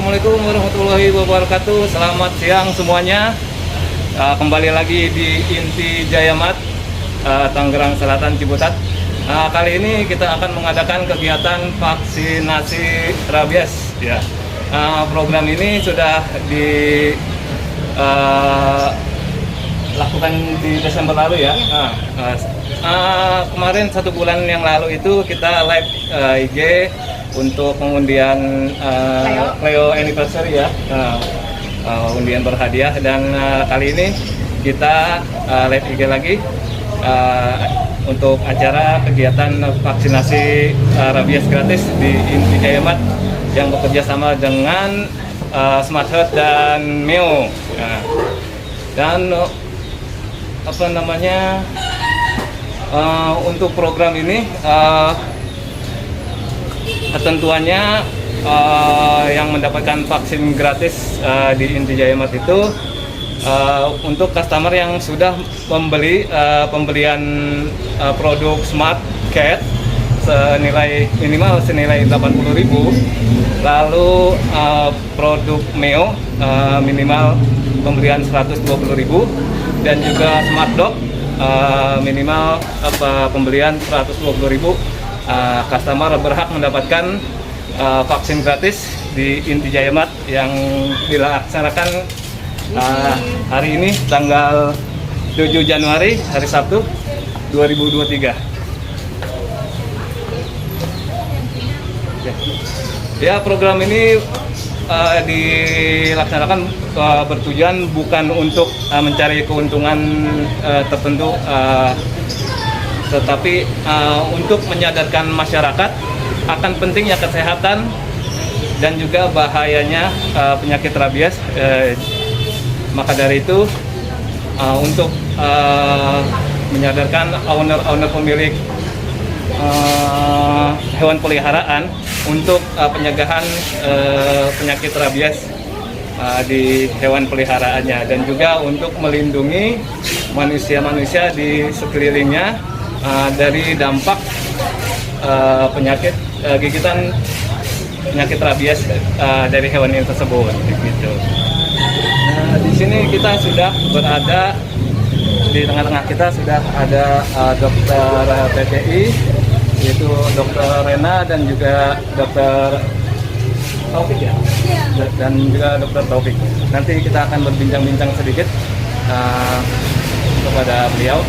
Assalamualaikum warahmatullahi wabarakatuh. Selamat siang semuanya. Kembali lagi di Inti Jayamat, Tangerang Selatan, Ciputat. Kali ini kita akan mengadakan kegiatan vaksinasi rabies. Ya, program ini sudah dilakukan di Desember lalu ya. Kemarin 1 bulan yang lalu itu kita live IG untuk pengundian Leo Anniversary ya, undian berhadiah, dan kali ini kita live IG lagi untuk acara kegiatan vaksinasi rabies gratis di Inti Jayamat yang bekerja sama dengan Smart Health dan Meo. Dan untuk program ini ketentuannya yang mendapatkan vaksin gratis di Inti Jayamat itu untuk customer yang sudah membeli pembelian produk Smart Cat minimal senilai 80.000, lalu produk Meo minimal pembelian 120.000, dan juga Smart Dog minimal pembelian 120.000. Customer berhak mendapatkan vaksin gratis di Inti Jayamat yang dilaksanakan hari ini tanggal 7 Januari hari Sabtu 2023. Ya, program ini dilaksanakan bertujuan bukan untuk mencari keuntungan tertentu, tetapi untuk menyadarkan masyarakat akan pentingnya kesehatan dan juga bahayanya penyakit rabies. Maka dari itu untuk menyadarkan owner pemilik hewan peliharaan untuk pencegahan penyakit rabies di hewan peliharaannya, dan juga untuk melindungi manusia-manusia di sekelilingnya dari dampak penyakit gigitan penyakit rabies dari hewan yang tersebut gitu. Nah, di sini kita sudah berada, di tengah-tengah kita sudah ada dokter PPI, yaitu Dokter Rena dan juga Dokter Taufik ya, dan juga Dokter Taufik. Nanti kita akan berbincang-bincang sedikit kepada beliau.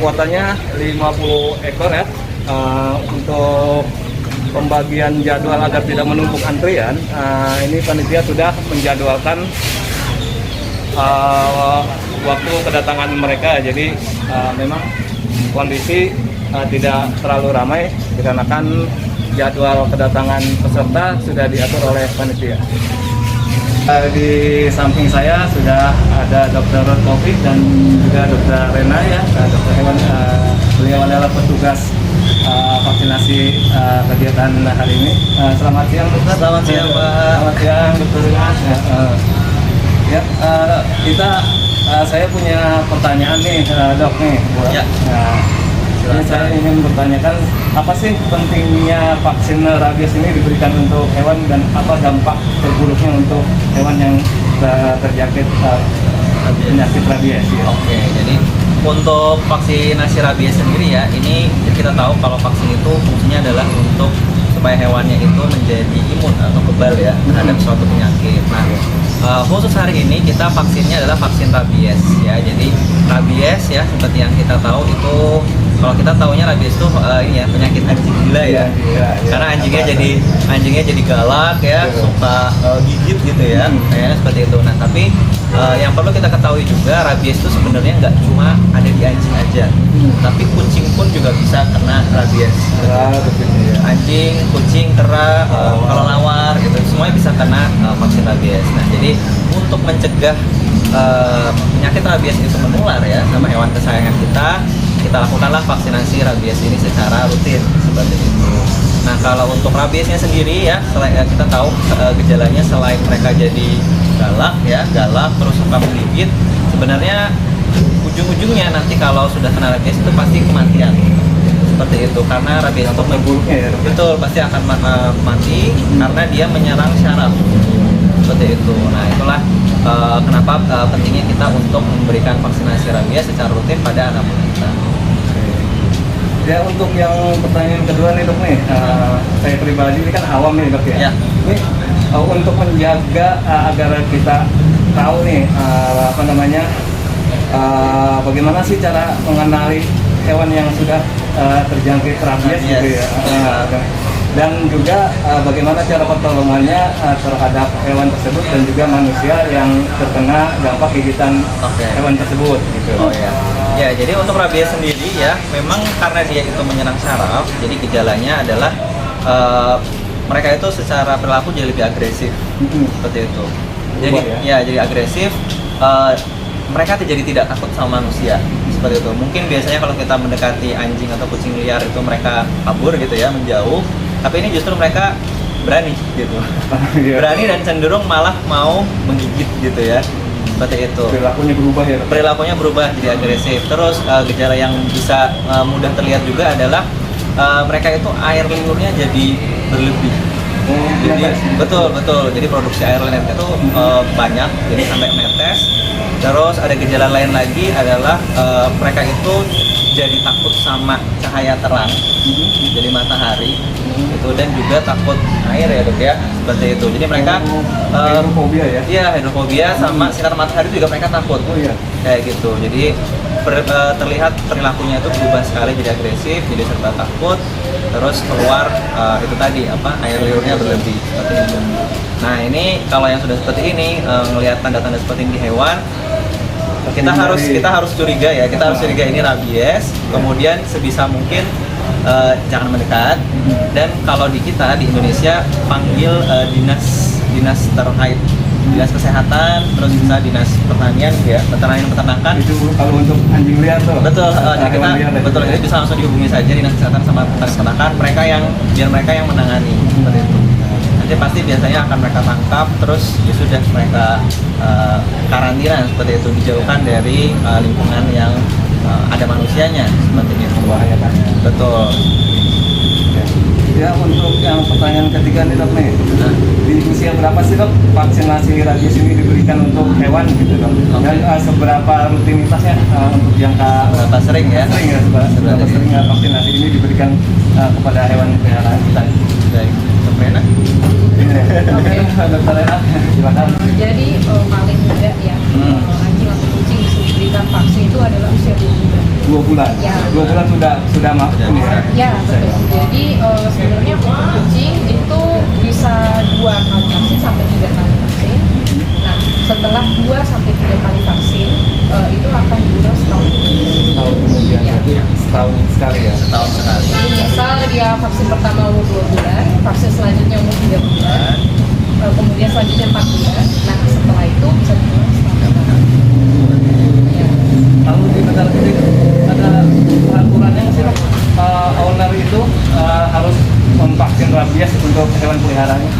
Kuotanya 50 ekor ya. Untuk pembagian jadwal agar tidak menumpuk antrian, ini panitia sudah menjadwalkan waktu kedatangan mereka. Jadi memang kondisi tidak terlalu ramai dikarenakan jadwal kedatangan peserta sudah diatur oleh panitia. Di samping saya sudah ada Dokter Taufik dan juga Dokter Rena ya, dokter hewan. Beliau adalah petugas vaksinasi kegiatan hari ini. Selamat siang Dokter. Selamat siang Pak. Selamat siang Dokter Rena. Ya, saya punya pertanyaan nih Dok nih. Ya. Ini saya ingin bertanyakan, apa sih pentingnya vaksin rabies ini diberikan untuk hewan, dan apa dampak terburuknya untuk hewan yang terjangkit penyakit rabies? Ya. Oke, jadi untuk vaksinasi rabies sendiri ya, ini kita tahu kalau vaksin itu fungsinya adalah untuk supaya hewannya itu menjadi imun atau kebal ya terhadap suatu penyakit. Nah, khusus hari ini kita vaksinnya adalah vaksin rabies ya. Jadi rabies ya, seperti yang kita tahu itu, kalau kita taunya rabies itu ini ya, penyakit anjing gila ya. Karena anjingnya jadi galak ya, suka gigit gitu ya. Kayaknya seperti itu. Nah, tapi yang perlu kita ketahui juga, rabies itu sebenarnya nggak cuma ada di anjing aja, tapi kucing pun juga bisa kena rabies. Anjing, kucing, kera, kelelawar gitu, semuanya bisa kena vaksin rabies. Nah, jadi untuk mencegah penyakit rabies itu menular ya sama hewan kesayangan kita lakukanlah vaksinasi rabies ini secara rutin seperti itu. Nah, kalau untuk rabiesnya sendiri ya, selain kita tahu gejalanya selain mereka jadi galak terus suka menggigit, sebenarnya ujung-ujungnya nanti kalau sudah kena rabies itu pasti kematian. seperti itu, karena rabies itu buruknya ya, dok? betul pasti akan mati karena dia menyerang syaraf seperti itu. Nah itulah kenapa pentingnya kita untuk memberikan vaksinasi rabies secara rutin pada anak kita. Ya, untuk yang pertanyaan kedua nih dok nih, saya pribadi ini kan awam nih dok ya. Ya. Ini untuk menjaga agar kita tahu nih apa namanya, bagaimana sih cara mengenali hewan yang sudah terjangkit rabies gitu ya. Dan juga bagaimana cara pertolongannya terhadap hewan tersebut dan juga manusia yang terkena dampak gigitan hewan tersebut gitu. Oh ya. Ya, jadi untuk rabies sendiri ya, memang karena dia itu menyerang saraf, jadi gejalanya adalah mereka itu secara perilaku jadi lebih agresif, seperti itu. Jadi jadi agresif. Mereka jadi tidak takut sama manusia, seperti itu. Mungkin biasanya kalau kita mendekati anjing atau kucing liar itu mereka kabur gitu ya, menjauh. Tapi ini justru mereka berani gitu, berani dan cenderung malah mau menggigit gitu ya. Seperti itu. Perilakunya berubah ya? Perilakunya berubah jadi agresif. Terus gejala yang bisa mudah terlihat juga adalah mereka itu air liurnya jadi berlebih. Jadi betul. Jadi produksi air liur itu banyak, jadi sampai menetes. Terus ada gejala lain lagi adalah mereka itu jadi takut sama cahaya terang, jadi matahari itu, dan juga takut air ya dok ya, seperti itu. Jadi mereka hidrofobia ya? Iya, hidrofobia sama sinar matahari juga mereka takut. Oh iya. Kayak gitu. Jadi terlihat perilakunya itu berubah sekali, jadi agresif, jadi serba takut. Terus keluar itu tadi apa, air liurnya berlebih seperti itu. Nah ini kalau yang sudah seperti ini, melihat tanda-tanda seperti ini di hewan, kita harus curiga ya, kita harus curiga ini rabies. Kemudian sebisa mungkin jangan mendekat. Dan kalau di kita di Indonesia panggil dinas terkait, dinas kesehatan, terus bisa dinas pertanian ya, peternakan. Itu kalau untuk anjing liar tuh. Betul, jadi kita jadi bisa langsung dihubungi saja dinas kesehatan sama peternakan, biar mereka yang menangani seperti itu. Nanti pasti biasanya akan mereka tangkap, terus ya sudah mereka karantina seperti itu, dijauhkan dari lingkungan yang ada manusianya seperti itu. Bahaya kan? Betul. Ya, untuk yang pertanyaan ketiga nih dok nih, di usia berapa sih dok vaksinasi rabies ini diberikan untuk hewan gitu dok? Dan seberapa rutinitasnya untuk jangka Berapa sering ya? Sering ya, seberapa sering vaksinasi ini diberikan kepada hewan peliharaan kita? Baik, Dr. Rena. Oke. Dokter Rena, silakan. Jadi paling muda ya anjing atau kucing bisa diberikan vaksin itu adalah usia 2 bulan. 2 bulan. Ya. 2 bulan sudah masuk ini ya. Ya betul. Jadi sebenarnya untuk kucing itu bisa 2 kali vaksin sampai 3 kali vaksin. Nah setelah 2 sampai 3 kali vaksin itu akan diulang setahun. Setahun kemudian, berarti setahun sekali ya. Setahun sekali. Jadi misal dia vaksin pertama umur 2 bulan, vaksin selanjutnya umur 3 bulan, kemudian selanjutnya 4 bulan. Nah setelah itu bisa diulang setahun. Ya. Lalu di negara kita ada peraturannya nggak sih dok? Owner itu harus memvaksin rabies untuk hewan peliharaannya.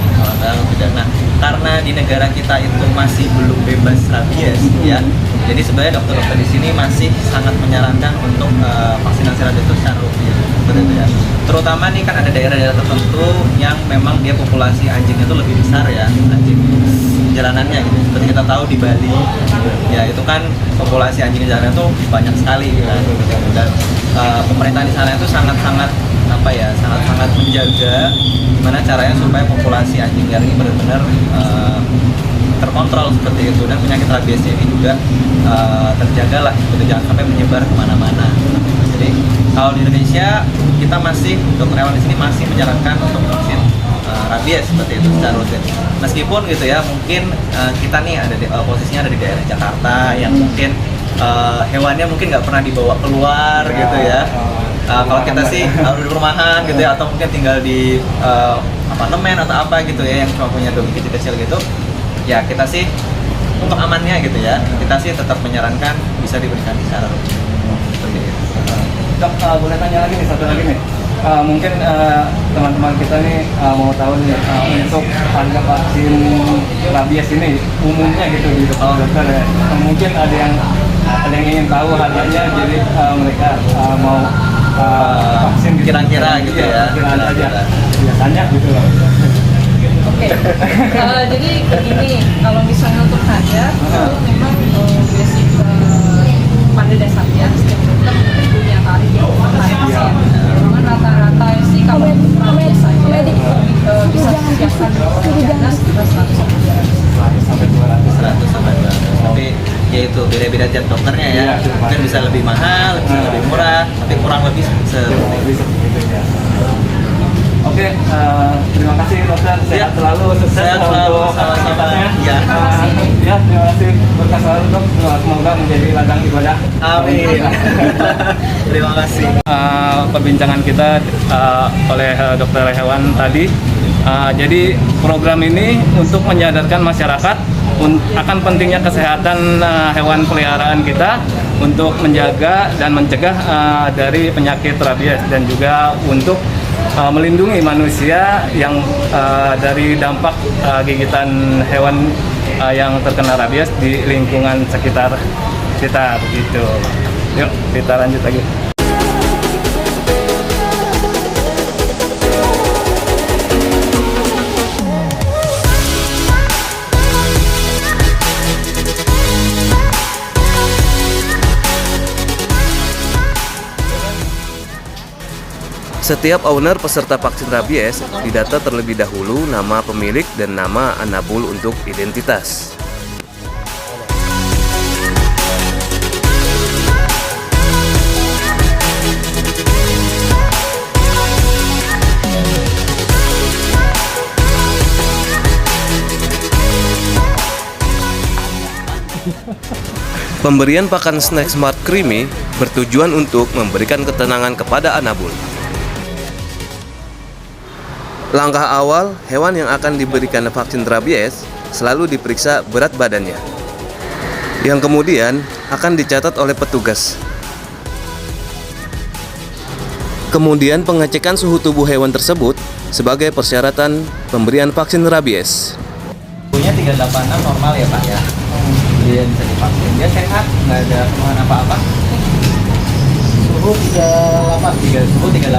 Tidak. Nah, karena di negara kita itu masih belum bebas rabies ya. Jadi sebenarnya dokter-dokter di sini masih sangat menyarankan untuk vaksinasi rabies itu secara rutin, seperti itu ya. Terutama nih kan ada daerah-daerah tertentu yang memang dia populasi anjing itu lebih besar ya, anjing jalanannya gitu. Seperti kita tahu di Bali, ya itu kan populasi anjing jalanan itu banyak sekali kan. Dan pemerintah di sana itu sangat-sangat sangat-sangat menjaga gimana caranya supaya populasi anjing liar ini benar-benar terkontrol seperti itu, dan penyakit rabiesnya ini juga terjaga lah, gitu, jangan sampai menyebar kemana-mana. Jadi kalau di Indonesia kita masih, dokter hewan di sini masih menyarankan untuk vaksin rabies seperti itu secara rutin. Meskipun gitu ya, mungkin kita nih ada posisinya ada di daerah Jakarta yang mungkin hewannya mungkin nggak pernah dibawa keluar gitu ya. Kalau kita sih harus di perumahan gitu ya, atau mungkin tinggal di apartemen atau apa gitu ya, yang cuma punya dogi kecil-kecil gitu. Ya kita sih untuk amannya gitu ya, kita sih tetap menyarankan bisa diberikan secara rutin. Seperti itu. Dok, boleh tanya lagi nih, satu lagi nih. Mungkin teman-teman kita nih mau tahu nih untuk harga vaksin rabies ini umumnya gitu di dokter ya. Mungkin ada yang ingin tahu harganya, jadi mereka mau vaksin gitu. Kira-kira gitu ya. Kira-kira aja biasanya gitu loh. Oke, jadi begini, kalau misalnya untuk harga, itu memang basic pada dasarnya setiap dokter mungkin punya tarif yang tarif ya. Memang rata-rata sih kalau rabies saja bisa disiapkan dana sekitar 100 sampai 200. 100 sampai 200. Tapi ya itu beda-beda tiap dokternya ya. Iya, Mungkin bisa lebih mahal, bisa lebih murah, tapi kurang lebih Lebih seperti itu ya. Oke, terima kasih dokter. Sehat selalu, sukses Sehat selalu, untuk sama-sama. aktivitasnya. Ya. Ya, terima kasih. Berkah selalu dok. Semoga menjadi ladang ibadah. Amin. Terima kasih. Perbincangan kita oleh dokter hewan tadi. Jadi program ini untuk menyadarkan masyarakat akan pentingnya kesehatan hewan peliharaan kita untuk menjaga dan mencegah dari penyakit rabies dan juga untuk melindungi manusia yang dari dampak gigitan hewan yang terkena rabies di lingkungan sekitar kita begitu. Yuk kita lanjut lagi. Setiap owner peserta vaksin rabies didata terlebih dahulu nama pemilik dan nama anabul untuk identitas. Pemberian pakan snack Smart Creamy bertujuan untuk memberikan ketenangan kepada anabul. Langkah awal, hewan yang akan diberikan vaksin rabies selalu diperiksa berat badannya, yang kemudian akan dicatat oleh petugas. Kemudian pengecekan suhu tubuh hewan tersebut sebagai persyaratan pemberian vaksin rabies. Suhunya 386 normal ya Pak ya. Dia bisa divaksin. Dia sehat, nggak ada keluhan apa-apa. Suhu 38,6,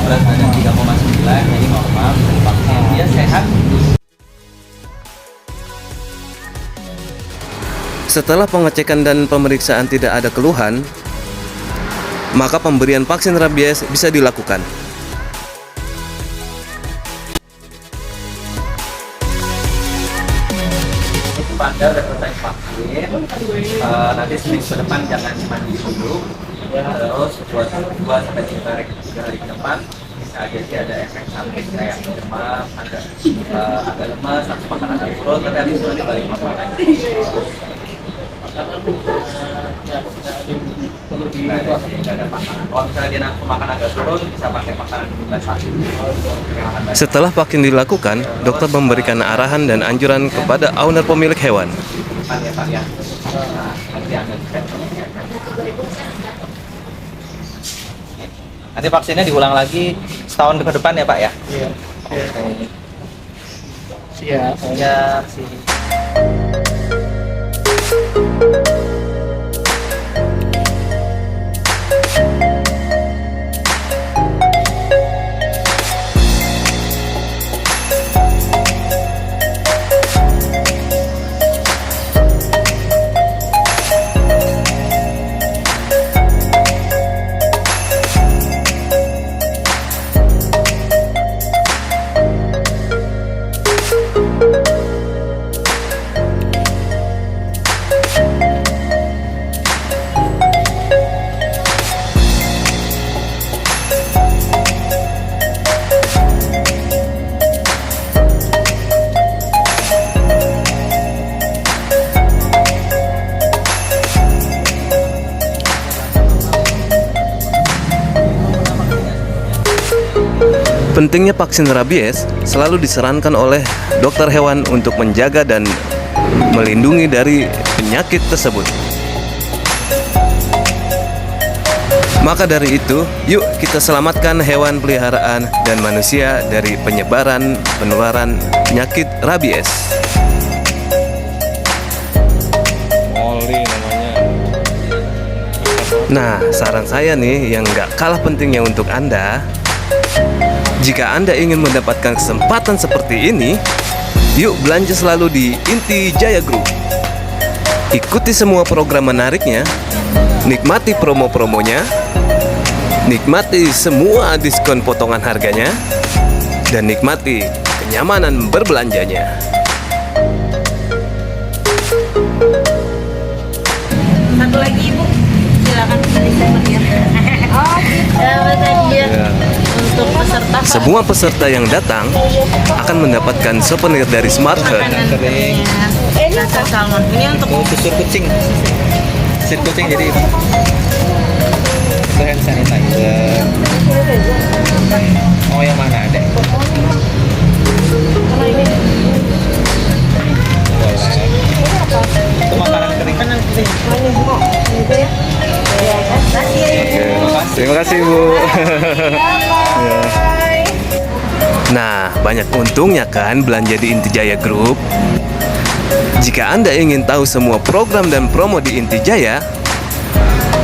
berat badan 3,9, jadi normal, bisa divaksin. Dia sehat. Setelah pengecekan dan pemeriksaan tidak ada keluhan, maka pemberian vaksin rabies bisa dilakukan. Anda udah selesai vaksin, nanti seminggu ke depan jangan mandi dulu. Terus buat 2-3 hari ke depan bisa aja sih ada efek samping kayak demam, agak lemas, atau makan agak turun, tapi habis itu nanti balik normal lagi. Nggak ada makanan. Kalau misalnya dia nafsu makan agak turun, bisa pakai makanan basah. Setelah vaksin dilakukan, dokter memberikan arahan dan anjuran kepada owner pemilik hewan. Nanti vaksinnya diulang lagi setahun ke depan ya Pak ya? Iya. Siap. Ya, Pentingnya vaksin rabies selalu disarankan oleh dokter hewan untuk menjaga dan melindungi dari penyakit tersebut. Maka dari itu, yuk kita selamatkan hewan peliharaan dan manusia dari penyebaran penularan penyakit rabies. Molly namanya. Nah, saran saya nih yang nggak kalah pentingnya untuk Anda, jika Anda ingin mendapatkan kesempatan seperti ini, yuk belanja selalu di Inti Jaya Group. Ikuti semua program menariknya, nikmati promo-promonya, nikmati semua diskon potongan harganya, dan nikmati kenyamanan berbelanjanya. Satu lagi Ibu, silakan disimpan ya. Oh gitu. Hadiah untuk peserta. Semua peserta yang datang akan mendapatkan souvenir dari Smart Heart. Makanan kering, Rasa salmon. Ini untuk susur kucing, jadi itu hand sanitizer. Oh, yang mana ada? Boleh. Itu makanan kering. Terima kasih Bu. Nah, banyak untungnya kan belanja di Inti Jaya Group. Jika Anda ingin tahu semua program dan promo di Inti Jaya,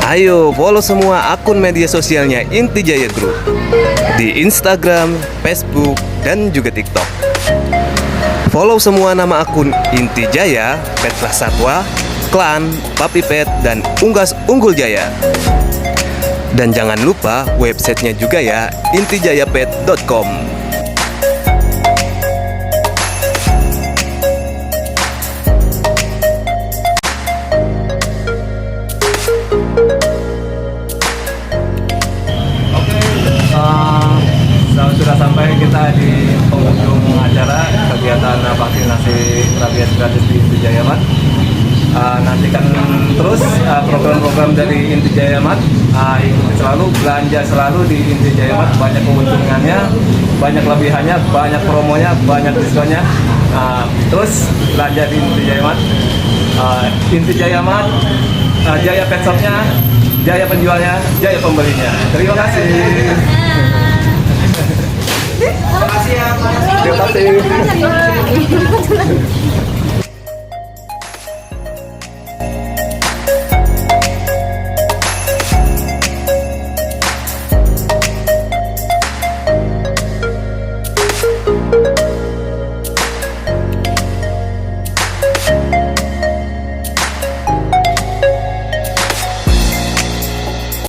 ayo follow semua akun media sosialnya Inti Jaya Group di Instagram, Facebook, dan juga TikTok. Follow semua nama akun Inti Jaya, Pet Satwa, Klan, Papi Pet, dan Unggas Unggul Jaya. Dan jangan lupa websitenya juga ya, intijayapet.com. Sudah sampai kita di penghujung acara kegiatan vaksinasi rabies gratis di Inti Jaya Mat. Nantikan terus program-program dari Inti Jaya Mat. Ikuti selalu, belanja selalu di Inti Jaya Mat. Banyak keuntungannya, banyak lebihannya, banyak promonya, banyak diskonnya. Terus belanja di Inti Jaya Mat. Inti Jaya Mat, Jaya Pet Shop-nya, Jaya penjualnya, Jaya pembelinya. Terima kasih. Terima kasih.